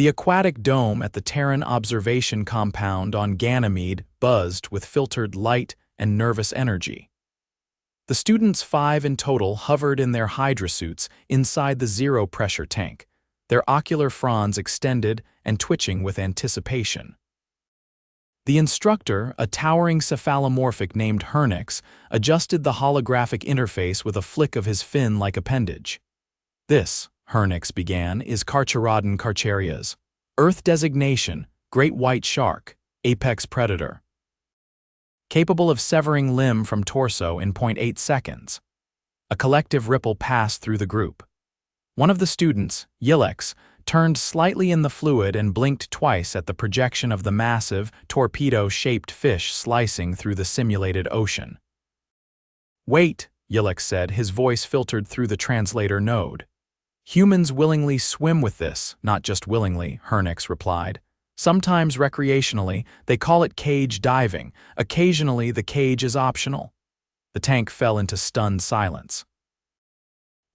The aquatic dome at the Terran observation compound on Ganymede buzzed with filtered light and nervous energy. The students, 5 in total, hovered in their hydrosuits inside the zero-pressure tank, their ocular fronds extended and twitching with anticipation. The instructor, a towering cephalomorphic named Hernix, adjusted the holographic interface with a flick of his fin-like appendage. "This," Hernix began, "is Carcharodon carcharias. Earth designation, great white shark, apex predator. Capable of severing limb from torso in 0.8 seconds. A collective ripple passed through the group. One of the students, Yillex, turned slightly in the fluid and blinked twice at the projection of the massive, torpedo-shaped fish slicing through the simulated ocean. "Wait," Yillex said, his voice filtered through the translator node. "Humans willingly swim with this, not just willingly," Hernix replied. "Sometimes recreationally, they call it cage diving. Occasionally, the cage is optional." The tank fell into stunned silence.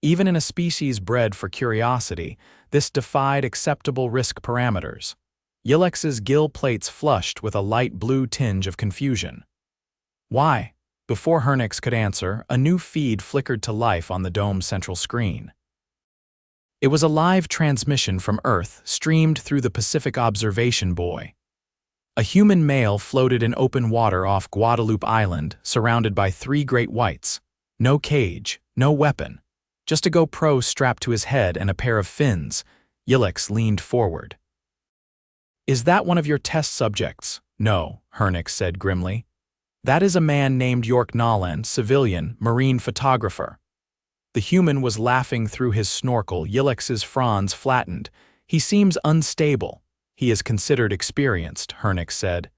Even in a species bred for curiosity, this defied acceptable risk parameters. Yillex's gill plates flushed with a light blue tinge of confusion. "Why?" Before Hernix could answer, a new feed flickered to life on the dome's central screen. It was a live transmission from Earth, streamed through the Pacific observation buoy. A human male floated in open water off Guadalupe Island, surrounded by 3 great whites. No cage, no weapon. Just a GoPro strapped to his head and a pair of fins. Yillex leaned forward. "Is that one of your test subjects?" "No," Hernix said grimly. "That is a man named York Nolan, civilian, marine photographer." The human was laughing through his snorkel. Yillex's fronds flattened. "He seems unstable. He is considered experienced," Hernix said.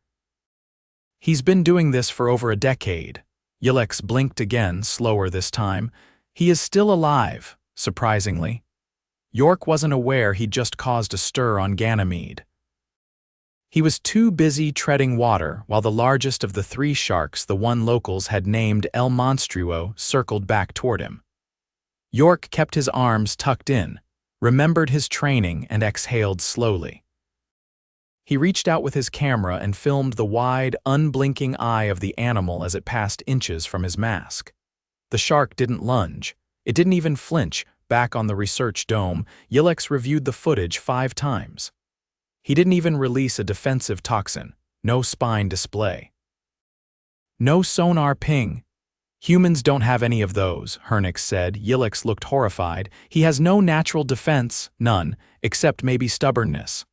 "He's been doing this for over a decade." Yillex blinked again, slower this time. "He is still alive, surprisingly." York wasn't aware he'd just caused a stir on Ganymede. He was too busy treading water while the largest of the 3 sharks, the one locals had named El Monstruo, circled back toward him. York kept his arms tucked in, remembered his training, and exhaled slowly. He reached out with his camera and filmed the wide, unblinking eye of the animal as it passed inches from his mask. The shark didn't lunge. It didn't even flinch. Back on the research dome, Yillex reviewed the footage 5 times. He didn't even release a defensive toxin. No spine display. No sonar ping. "Humans don't have any of those," Hernix said. Yillex looked horrified. "He has no natural defense, none, except maybe stubbornness."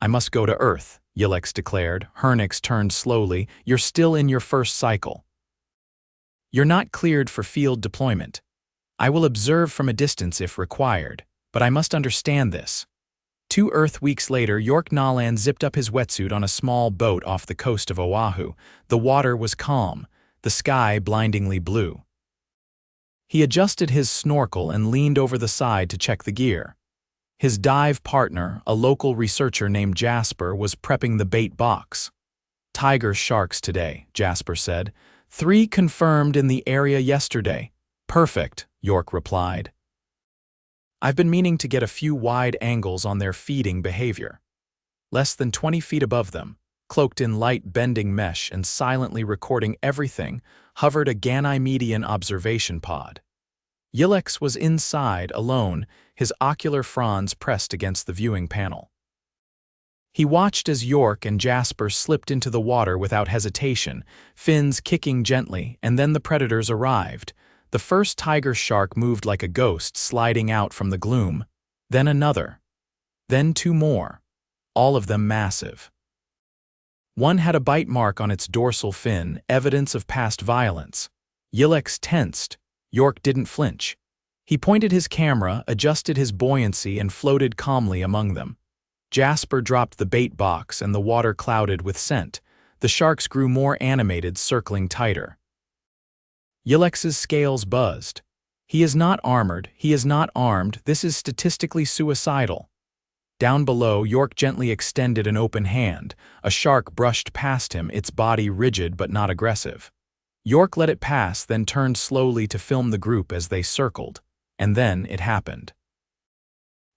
"I must go to Earth," Yillex declared. Hernix turned slowly. "You're still in your first cycle. You're not cleared for field deployment. I will observe from a distance if required, but I must understand this." 2 Earth weeks later, York Nolan zipped up his wetsuit on a small boat off the coast of Oahu. The water was calm, the sky blindingly blue. He adjusted his snorkel and leaned over the side to check the gear. His dive partner, a local researcher named Jasper, was prepping the bait box. "Tiger sharks today," Jasper said. 3 confirmed in the area yesterday." "Perfect," York replied. "I've been meaning to get a few wide angles on their feeding behavior." Less than 20 feet above them, cloaked in light bending mesh and silently recording everything, hovered a Ganymedian observation pod. Yillex was inside, alone, his ocular fronds pressed against the viewing panel. He watched as York and Jasper slipped into the water without hesitation, fins kicking gently, and then the predators arrived. The first tiger shark moved like a ghost, sliding out from the gloom. Then another. Then 2 more. All of them massive. One had a bite mark on its dorsal fin, evidence of past violence. Yillex tensed. York didn't flinch. He pointed his camera, adjusted his buoyancy, and floated calmly among them. Jasper dropped the bait box and the water clouded with scent. The sharks grew more animated, circling tighter. Yillex's scales buzzed. "He is not armored, he is not armed, this is statistically suicidal." Down below, York gently extended an open hand. A shark brushed past him, its body rigid but not aggressive. York let it pass, then turned slowly to film the group as they circled. And then it happened.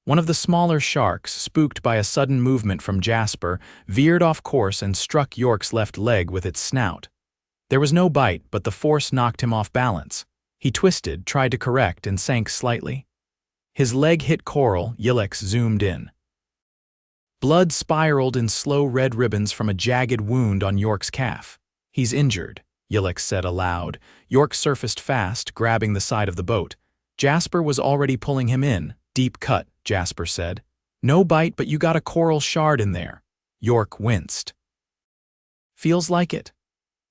One of the smaller sharks, spooked by a sudden movement from Jasper, veered off course and struck York's left leg with its snout. There was no bite, but the force knocked him off balance. He twisted, tried to correct, and sank slightly. His leg hit coral. Yillex zoomed in. Blood spiraled in slow red ribbons from a jagged wound on York's calf. "He's injured," Yillex said aloud. York surfaced fast, grabbing the side of the boat. Jasper was already pulling him in. "Deep cut," Jasper said. "No bite, but you got a coral shard in there." York winced. "Feels like it."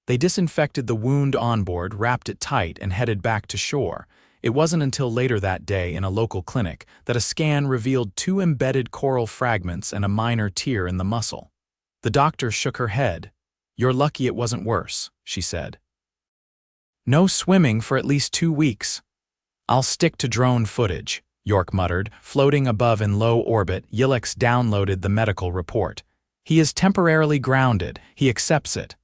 They disinfected the wound on board, wrapped it tight, and headed back to shore. It wasn't until later that day in a local clinic that a scan revealed 2 embedded coral fragments and a minor tear in the muscle. The doctor shook her head. "You're lucky it wasn't worse," she said. "No swimming for at least 2 weeks. "I'll stick to drone footage," York muttered. Floating above in low orbit, Yillex downloaded the medical report. "He is temporarily grounded. He accepts it."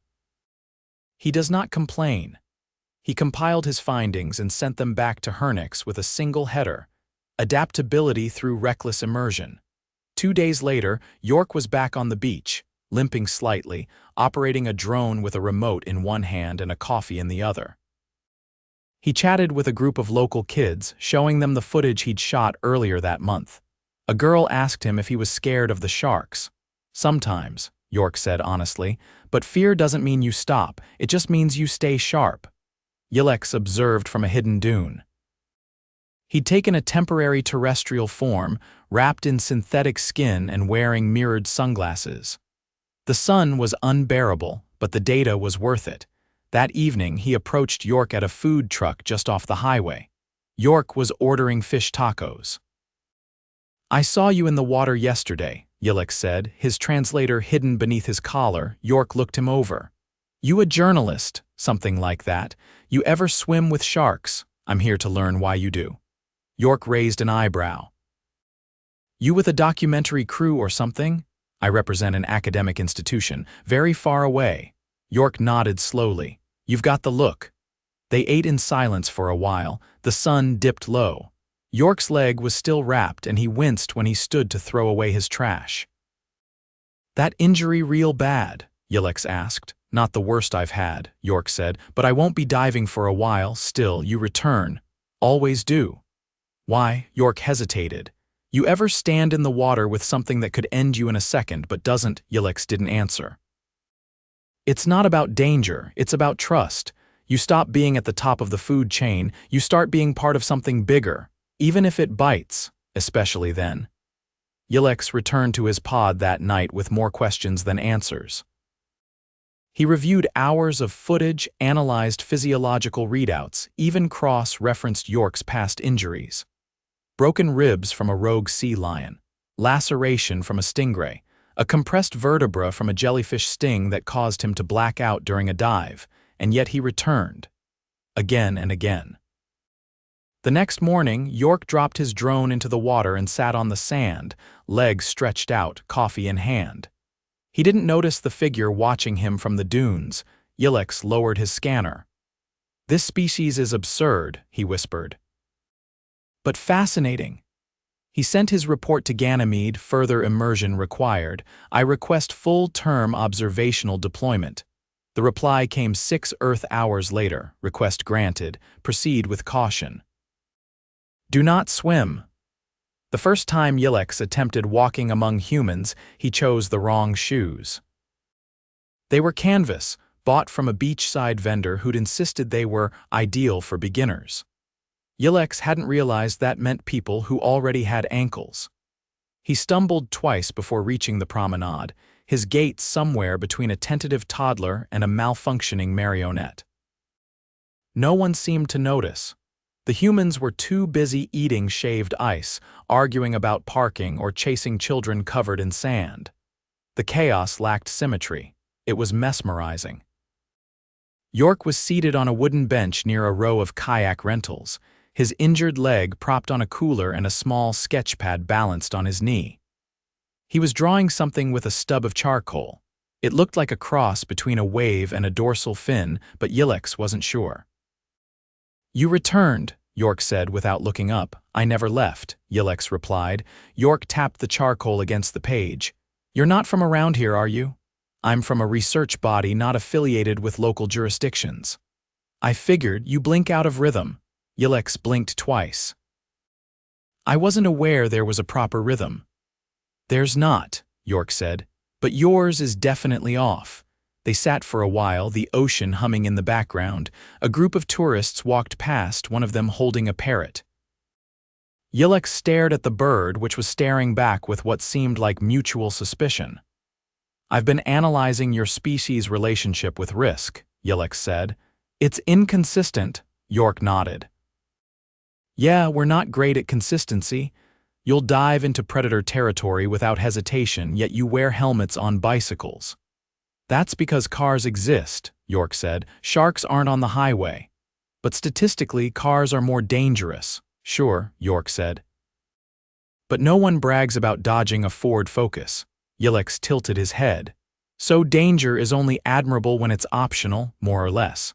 He does not complain. He compiled his findings and sent them back to Hernix with a single header: adaptability through reckless immersion. 2 days later, York was back on the beach, limping slightly, operating a drone with a remote in one hand and a coffee in the other. He chatted with a group of local kids, showing them the footage he'd shot earlier that month. A girl asked him if he was scared of the sharks. "Sometimes," York said honestly, "but fear doesn't mean you stop, it just means you stay sharp." Yillex observed from a hidden dune. He'd taken a temporary terrestrial form, wrapped in synthetic skin and wearing mirrored sunglasses. The sun was unbearable, but the data was worth it. That evening, he approached York at a food truck just off the highway. York was ordering fish tacos. "I saw you in the water yesterday," Yillex said, his translator hidden beneath his collar. York looked him over. "You a journalist?" "Something like that. You ever swim with sharks?" "I'm here to learn why you do." York raised an eyebrow. "You with a documentary crew or something?" "I represent an academic institution, very far away." York nodded slowly. "You've got the look." They ate in silence for a while. The sun dipped low. York's leg was still wrapped, and he winced when he stood to throw away his trash. "That injury real bad?" Yillex asked. "Not the worst I've had," York said, "but I won't be diving for a while. Still, you return. Always do." "Why?" York hesitated. "You ever stand in the water with something that could end you in a second but doesn't?" Yillex didn't answer. "It's not about danger, it's about trust. You stop being at the top of the food chain, you start being part of something bigger, even if it bites, especially then." Yillex returned to his pod that night with more questions than answers. He reviewed hours of footage, analyzed physiological readouts, even cross-referenced York's past injuries. Broken ribs from a rogue sea lion, laceration from a stingray, a compressed vertebra from a jellyfish sting that caused him to black out during a dive, and yet he returned. Again and again. The next morning, York dropped his drone into the water and sat on the sand, legs stretched out, coffee in hand. He didn't notice the figure watching him from the dunes. Yillex lowered his scanner. "This species is absurd," he whispered. "But fascinating." He sent his report to Ganymede, further immersion required. "I request full-term observational deployment." The reply came 6 Earth hours later. "Request granted. Proceed with caution." "Do not swim." The first time Yillex attempted walking among humans, he chose the wrong shoes. They were canvas, bought from a beachside vendor who'd insisted they were ideal for beginners. Yillex hadn't realized that meant people who already had ankles. He stumbled twice before reaching the promenade, his gait somewhere between a tentative toddler and a malfunctioning marionette. No one seemed to notice. The humans were too busy eating shaved ice, arguing about parking, or chasing children covered in sand. The chaos lacked symmetry. It was mesmerizing. York was seated on a wooden bench near a row of kayak rentals, his injured leg propped on a cooler and a small sketch pad balanced on his knee. He was drawing something with a stub of charcoal. It looked like a cross between a wave and a dorsal fin, but Yillex wasn't sure. "You returned," York said without looking up. I never left, Yillex replied. York tapped the charcoal against the page. You're not from around here, are you? I'm from a research body not affiliated with local jurisdictions. I figured you blink out of rhythm. Yillex blinked twice. I wasn't aware there was a proper rhythm. There's not, York said, but yours is definitely off. They sat for a while, the ocean humming in the background. A group of tourists walked past, one of them holding a parrot. Yillex stared at the bird, which was staring back with what seemed like mutual suspicion. I've been analyzing your species' relationship with risk, Yillex said. It's inconsistent, York nodded. Yeah, we're not great at consistency. You'll dive into predator territory without hesitation, yet you wear helmets on bicycles. That's because cars exist, York said. Sharks aren't on the highway. But statistically, cars are more dangerous. Sure, York said. But no one brags about dodging a Ford Focus. Yillex tilted his head. So danger is only admirable when it's optional, more or less.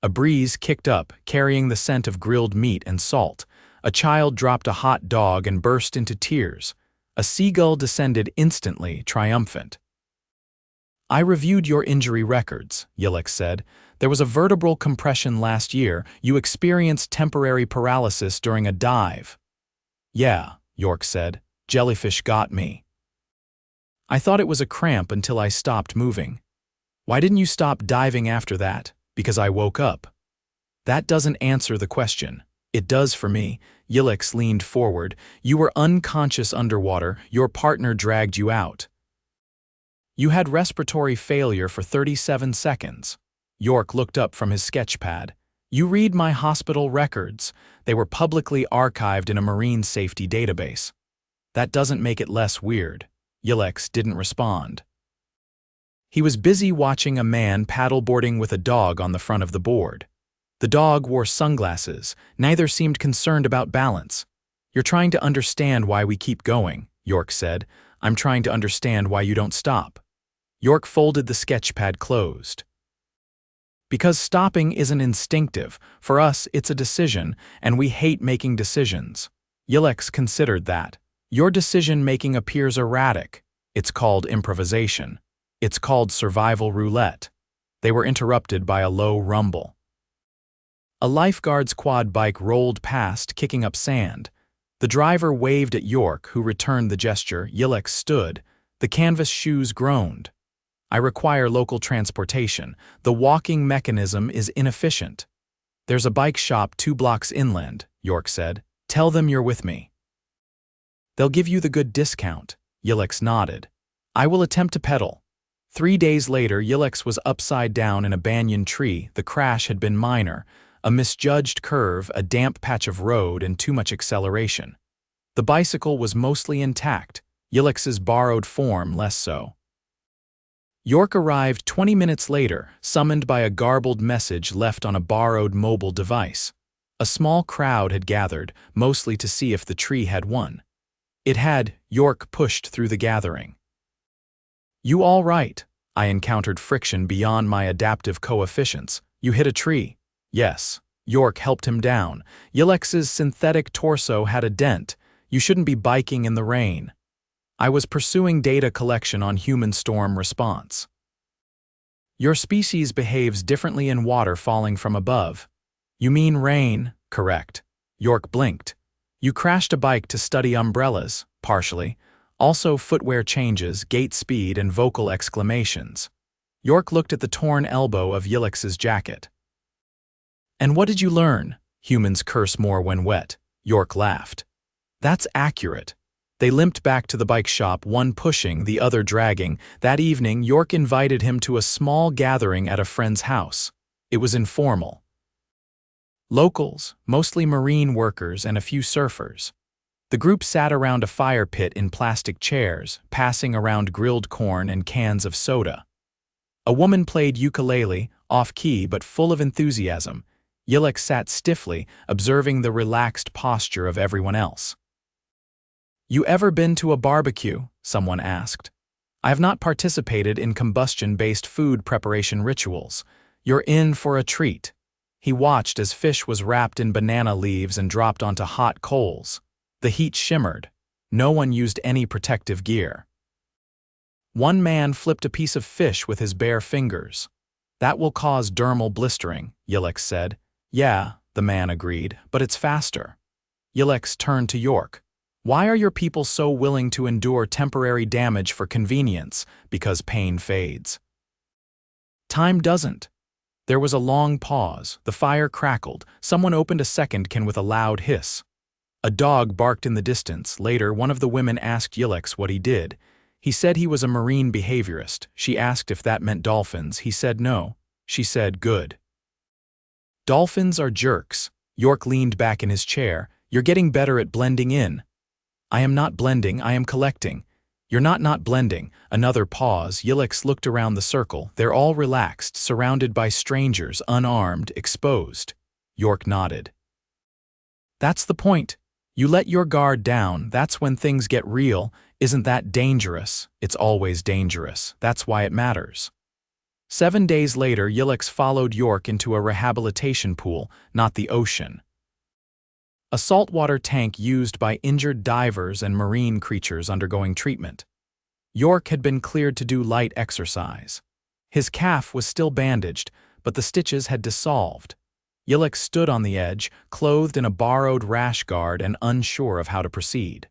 A breeze kicked up, carrying the scent of grilled meat and salt. A child dropped a hot dog and burst into tears. A seagull descended instantly, triumphant. I reviewed your injury records, Yillex said. There was a vertebral compression last year. You experienced temporary paralysis during a dive. Yeah, York said. Jellyfish got me. I thought it was a cramp until I stopped moving. Why didn't you stop diving after that? Because I woke up. That doesn't answer the question. It does for me. Yillex leaned forward. You were unconscious underwater. Your partner dragged you out. You had respiratory failure for 37 seconds. York looked up from his sketchpad. You read my hospital records. They were publicly archived in a marine safety database. That doesn't make it less weird. Yillex didn't respond. He was busy watching a man paddleboarding with a dog on the front of the board. The dog wore sunglasses. Neither seemed concerned about balance. You're trying to understand why we keep going, York said. I'm trying to understand why you don't stop. York folded the sketchpad closed. Because stopping isn't instinctive. For us, it's a decision, and we hate making decisions. Yillex considered that. Your decision-making appears erratic. It's called improvisation. It's called survival roulette. They were interrupted by a low rumble. A lifeguard's quad bike rolled past, kicking up sand. The driver waved at York, who returned the gesture. Yillex stood. The canvas shoes groaned. I require local transportation. The walking mechanism is inefficient. There's a bike shop 2 blocks inland, York said. Tell them you're with me. They'll give you the good discount. Yillex nodded. I will attempt to pedal. 3 days later, Yillex was upside down in a banyan tree. The crash had been minor. A misjudged curve, a damp patch of road, and too much acceleration. The bicycle was mostly intact. Yillex's borrowed form less so. York arrived 20 minutes later, summoned by a garbled message left on a borrowed mobile device. A small crowd had gathered, mostly to see if the tree had won. It had. York pushed through the gathering. You all right? I encountered friction beyond my adaptive coefficients. You hit a tree. Yes. York helped him down. Yillex's synthetic torso had a dent. You shouldn't be biking in the rain. I was pursuing data collection on human storm response. Your species behaves differently in water falling from above. You mean rain, correct. York blinked. You crashed a bike to study umbrellas, partially. Also footwear changes, gait speed, and vocal exclamations. York looked at the torn elbow of Yillex's jacket. And what did you learn? Humans curse more when wet. York laughed. That's accurate. They limped back to the bike shop, one pushing, the other dragging. That evening, York invited him to a small gathering at a friend's house. It was informal. Locals, mostly marine workers and a few surfers. The group sat around a fire pit in plastic chairs, passing around grilled corn and cans of soda. A woman played ukulele, off-key but full of enthusiasm. Yillex sat stiffly, observing the relaxed posture of everyone else. You ever been to a barbecue? Someone asked. I have not participated in combustion-based food preparation rituals. You're in for a treat. He watched as fish was wrapped in banana leaves and dropped onto hot coals. The heat shimmered. No one used any protective gear. One man flipped a piece of fish with his bare fingers. "That will cause dermal blistering," Yillex said. "Yeah," the man agreed, "but it's faster." Yillex turned to York. "Why are your people so willing to endure temporary damage for convenience? Because pain fades." "Time doesn't." There was a long pause. The fire crackled. Someone opened a second can with a loud hiss. A dog barked in the distance. Later, one of the women asked Yillex what he did. He said he was a marine behaviorist. She asked if that meant dolphins. He said no. She said, "Good." "Dolphins are jerks." York leaned back in his chair. "You're getting better at blending in." "I am not blending, I am collecting." "You're not blending." Another pause. Yillex looked around the circle. They're all relaxed, surrounded by strangers, unarmed, exposed. York nodded. "That's the point. You let your guard down, that's when things get real. Isn't that dangerous? It's always dangerous. That's why it matters." 7 days later, Yillex followed York into a rehabilitation pool, not the ocean. A saltwater tank used by injured divers and marine creatures undergoing treatment. York had been cleared to do light exercise. His calf was still bandaged, but the stitches had dissolved. Yillex stood on the edge, clothed in a borrowed rash guard and unsure of how to proceed.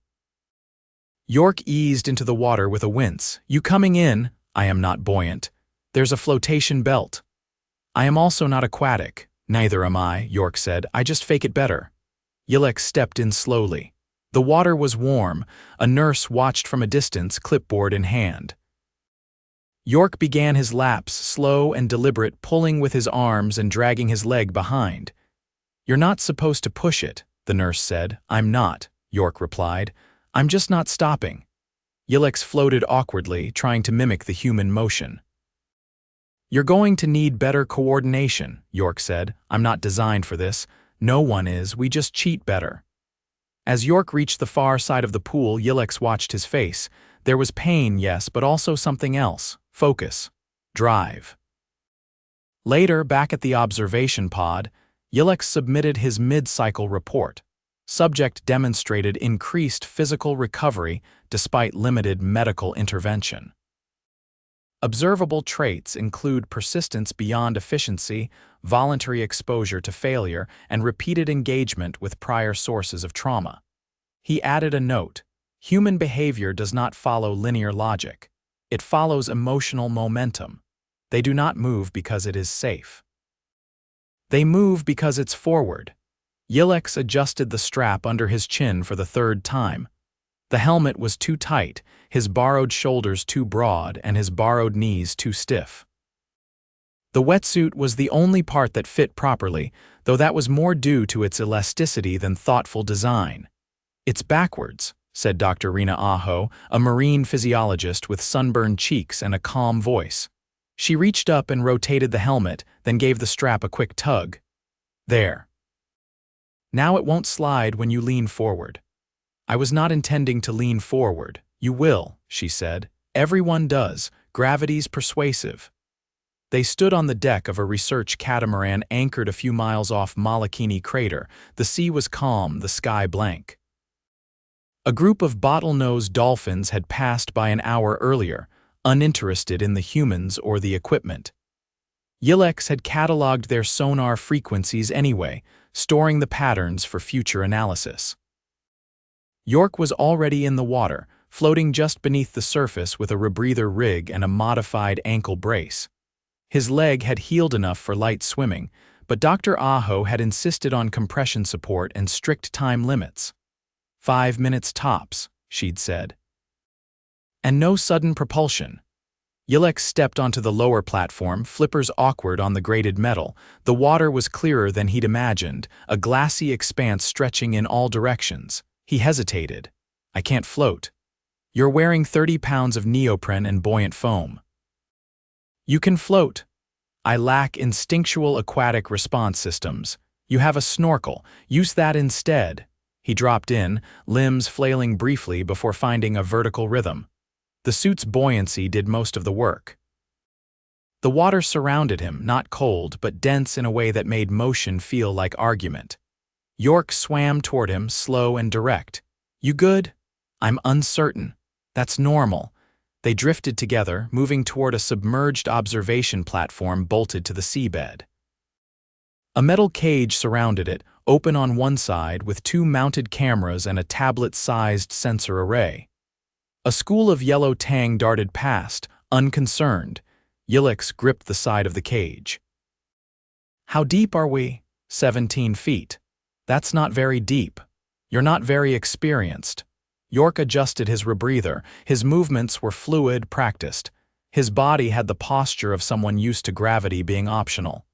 York eased into the water with a wince. "You coming in?" "I am not buoyant." "There's a flotation belt." "I am also not aquatic." "Neither am I," York said. "I just fake it better." Yillex stepped in slowly. The water was warm. A nurse watched from a distance, clipboard in hand. York began his laps, slow and deliberate, pulling with his arms and dragging his leg behind. "You're not supposed to push it," the nurse said. "I'm not," York replied. "I'm just not stopping." Yillex floated awkwardly, trying to mimic the human motion. "You're going to need better coordination," York said. "I'm not designed for this. No one is, we just cheat better." As York reached the far side of the pool, Yillex watched his face. There was pain, yes, but also something else. Focus. Drive. Later, back at the observation pod, Yillex submitted his mid-cycle report. Subject demonstrated increased physical recovery despite limited medical intervention. Observable traits include persistence beyond efficiency, voluntary exposure to failure, and repeated engagement with prior sources of trauma. He added a note: "Human behavior does not follow linear logic. It follows emotional momentum. They do not move because it is safe. They move because it's forward." Yillex adjusted the strap under his chin for the third time. The helmet was too tight, his borrowed shoulders too broad, and his borrowed knees too stiff. The wetsuit was the only part that fit properly, though that was more due to its elasticity than thoughtful design. "It's backwards," said Dr. Rena Aho, a marine physiologist with sunburned cheeks and a calm voice. She reached up and rotated the helmet, then gave the strap a quick tug. "There. Now it won't slide when you lean forward." "I was not intending to lean forward." "You will," she said. "Everyone does. Gravity's persuasive." They stood on the deck of a research catamaran anchored a few miles off Malakini Crater. The sea was calm, the sky blank. A group of bottlenose dolphins had passed by an hour earlier, uninterested in the humans or the equipment. Yillex had cataloged their sonar frequencies anyway, storing the patterns for future analysis. York was already in the water, floating just beneath the surface with a rebreather rig and a modified ankle brace. His leg had healed enough for light swimming, but Dr. Aho had insisted on compression support and strict time limits. 5 minutes tops, she'd said. And no sudden propulsion. Yillex stepped onto the lower platform, flippers awkward on the grated metal. The water was clearer than he'd imagined, a glassy expanse stretching in all directions. He hesitated. "I can't float." "You're wearing 30 pounds of neoprene and buoyant foam." "You can float." "I lack instinctual aquatic response systems." "You have a snorkel. Use that instead." He dropped in, limbs flailing briefly before finding a vertical rhythm. The suit's buoyancy did most of the work. The water surrounded him, not cold, but dense in a way that made motion feel like argument. York swam toward him, slow and direct. "You good?" "I'm uncertain." "That's normal." They drifted together, moving toward a submerged observation platform bolted to the seabed. A metal cage surrounded it, open on one side with 2 mounted cameras and a tablet-sized sensor array. A school of yellow tang darted past, unconcerned. Yillex gripped the side of the cage. "How deep are we?" 17 feet. "That's not very deep. You're not very experienced." York adjusted his rebreather. His movements were fluid, practiced. His body had the posture of someone used to gravity being optional.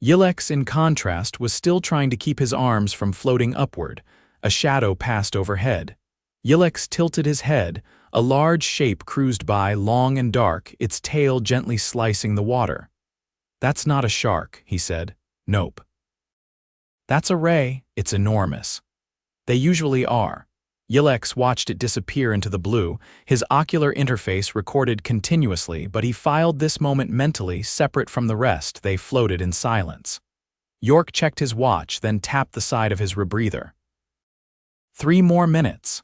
Yillex, in contrast, was still trying to keep his arms from floating upward. A shadow passed overhead. Yillex tilted his head. A large shape cruised by, long and dark, its tail gently slicing the water. "That's not a shark," he said. "Nope." "That's a ray. It's enormous." "They usually are." Yillex watched it disappear into the blue. His ocular interface recorded continuously, but he filed this moment mentally, separate from the rest. They floated in silence. York checked his watch, then tapped the side of his rebreather. 3 more minutes.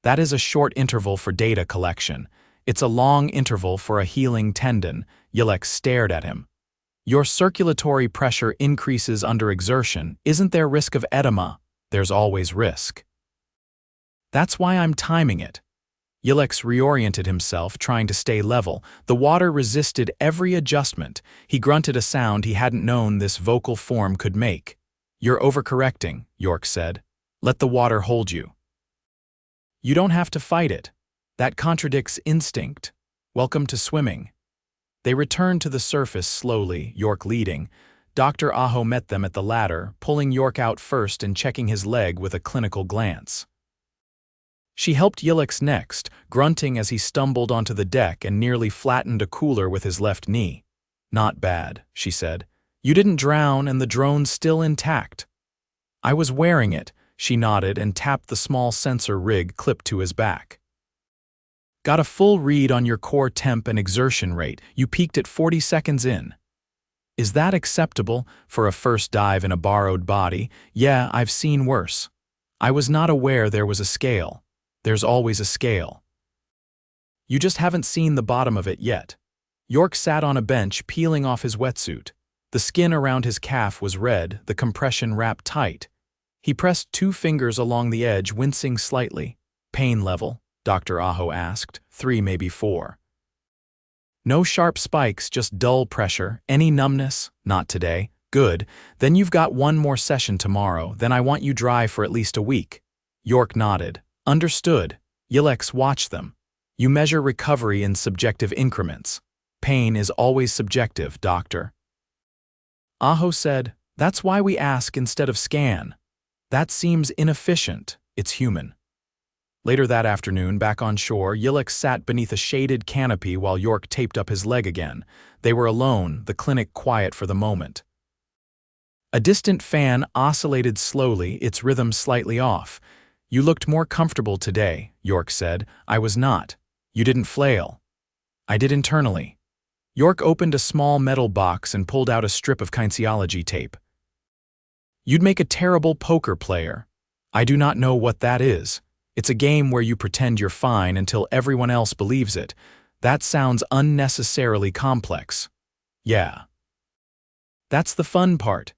That is a short interval for data collection. It's a long interval for a healing tendon. Yillex stared at him. "Your circulatory pressure increases under exertion. Isn't there risk of edema?" "There's always risk." "That's why I'm timing it." Yillex reoriented himself, trying to stay level. The water resisted every adjustment. He grunted a sound he hadn't known this vocal form could make. "You're overcorrecting," York said. "Let the water hold you." "You don't have to fight it. That contradicts instinct. Welcome to swimming." They returned to the surface slowly, York leading. Dr. Aho met them at the ladder, pulling York out first and checking his leg with a clinical glance. She helped Yillex next, grunting as he stumbled onto the deck and nearly flattened a cooler with his left knee. "Not bad," she said. "You didn't drown and the drone's still intact." "I was wearing it," she nodded and tapped the small sensor rig clipped to his back. "Got a full read on your core temp and exertion rate. You peaked at 40 seconds in." "Is that acceptable for a first dive in a borrowed body?" "Yeah, I've seen worse." "I was not aware there was a scale." "There's always a scale. You just haven't seen the bottom of it yet." York sat on a bench, peeling off his wetsuit. The skin around his calf was red, the compression wrapped tight. He pressed 2 fingers along the edge, wincing slightly. "Pain level?" Dr. Aho asked. 3, maybe 4. "No sharp spikes, just dull pressure. Any numbness?" "Not today." "Good. Then you've got 1 more session tomorrow. Then I want you dry for at least a week." York nodded. "Understood." Yillex watched them. "You measure recovery in subjective increments." "Pain is always subjective, doctor." Aho said, "That's why we ask instead of scan." "That seems inefficient." "It's human." Later that afternoon, back on shore, Yillex sat beneath a shaded canopy while York taped up his leg again. They were alone, the clinic quiet for the moment. A distant fan oscillated slowly, its rhythm slightly off. "You looked more comfortable today," York said. "I was not." "You didn't flail." "I did internally." York opened a small metal box and pulled out a strip of kinesiology tape. "You'd make a terrible poker player." "I do not know what that is." "It's a game where you pretend you're fine until everyone else believes it. That sounds unnecessarily complex." "Yeah." "That's the fun part."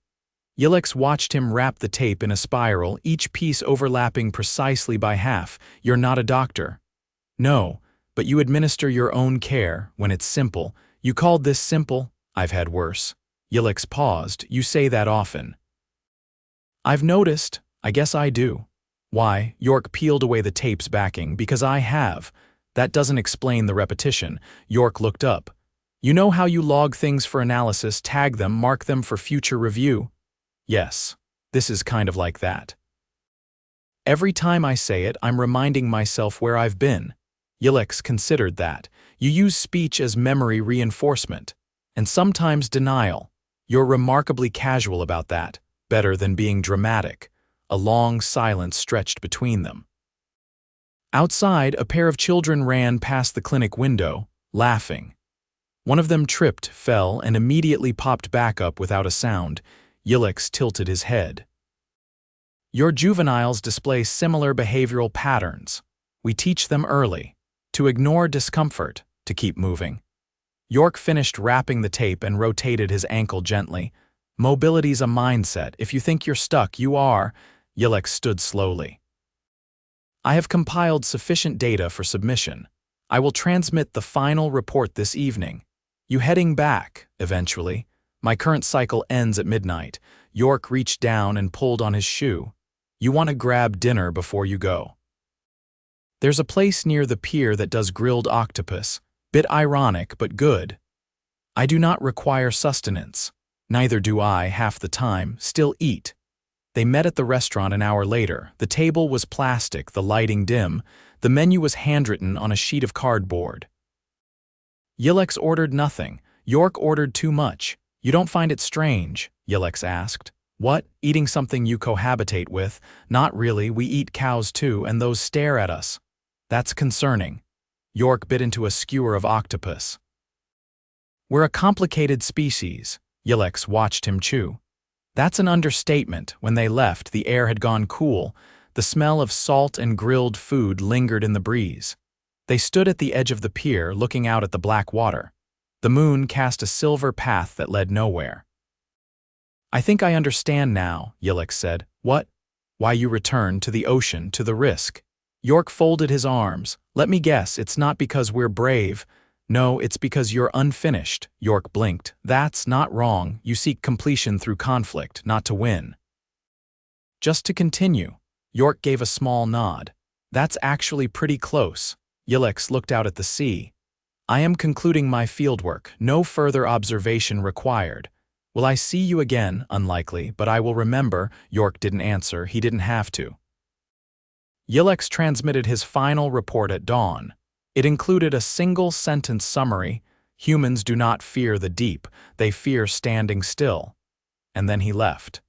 Yillex watched him wrap the tape in a spiral, each piece overlapping precisely by half. "You're not a doctor." "No, but you administer your own care when it's simple." "You called this simple?" "I've had worse." Yillex paused. "You say that often." "I've noticed. I guess I do." "Why?" York peeled away the tape's backing. "Because I have." "That doesn't explain the repetition." York looked up. "You know how you log things for analysis, tag them, mark them for future review?" "Yes. This is kind of like that." "Every time I say it, I'm reminding myself where I've been." Yillex considered that. "You use speech as memory reinforcement. And sometimes denial. You're remarkably casual about that. Better than being dramatic." A long silence stretched between them. Outside, a pair of children ran past the clinic window, laughing. One of them tripped, fell, and immediately popped back up without a sound. Yillex tilted his head. Your juveniles display similar behavioral patterns. We teach them early to ignore discomfort, to keep moving. York finished wrapping the tape and rotated his ankle gently. Mobility's a mindset. If you think you're stuck, you are. Yillex stood slowly. I have compiled sufficient data for submission. I will transmit the final report this evening. You heading back, eventually. My current cycle ends at midnight. York reached down and pulled on his shoe. You want to grab dinner before you go. There's a place near the pier that does grilled octopus. Bit ironic, but good. I do not require sustenance. Neither do I, half the time, still eat. They met at the restaurant an hour later. The table was plastic, the lighting dim. The menu was handwritten on a sheet of cardboard. Yillex ordered nothing. York ordered too much. You don't find it strange? Yillex asked. What? Eating something you cohabitate with? Not really, we eat cows too, and those stare at us. That's concerning. York bit into a skewer of octopus. We're a complicated species. Yillex watched him chew. That's an understatement. When they left, the air had gone cool. The smell of salt and grilled food lingered in the breeze. They stood at the edge of the pier, looking out at the black water. The moon cast a silver path that led nowhere. I think I understand now, Yillex said. What? Why you returned to the ocean, to the risk. York folded his arms. Let me guess, it's not because we're brave. No, it's because you're unfinished. York blinked. That's not wrong. You seek completion through conflict, not to win. Just to continue. York gave a small nod. That's actually pretty close. Yillex looked out at the sea. I am concluding my fieldwork. No further observation required. Will I see you again? Unlikely, but I will remember. York didn't answer. He didn't have to. Yillex transmitted his final report at dawn. It included a single-sentence summary. Humans do not fear the deep. They fear standing still. And then he left.